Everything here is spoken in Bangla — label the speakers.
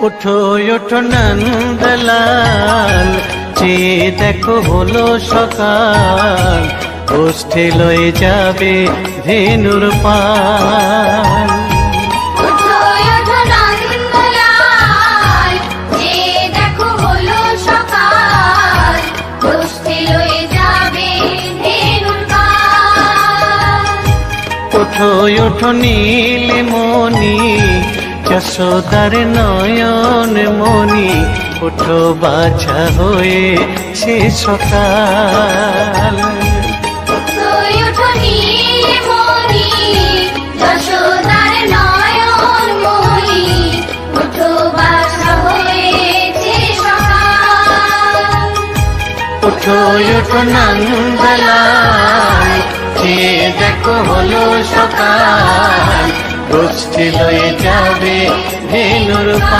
Speaker 1: ওঠো ওঠো নন্দলাল, চেয়ে দেখো হলো সকাল, গোষ্ঠী লয়ে যাবে ধেনুর পাল।
Speaker 2: ওঠো ওঠো নন্দলাল, চেয়ে দেখো হলো সকাল, গোষ্ঠী লয়ে যাবে ধেনুর পাল।
Speaker 1: ওঠো ওঠো নীলমণি, যশোদার নয়ন মণি, ওঠো বাছা হয়েছে সকাল।
Speaker 2: ওঠো ওঠো নীলমণি, যশোদার নয়ন মণি, ওঠো বাছা হয়েছে সকাল।
Speaker 1: ওঠো ওঠো নন্দলাল, চেয়ে দেখো হলো সকাল, গোষ্ঠী লয়ে যাবে ধেনুর পাল।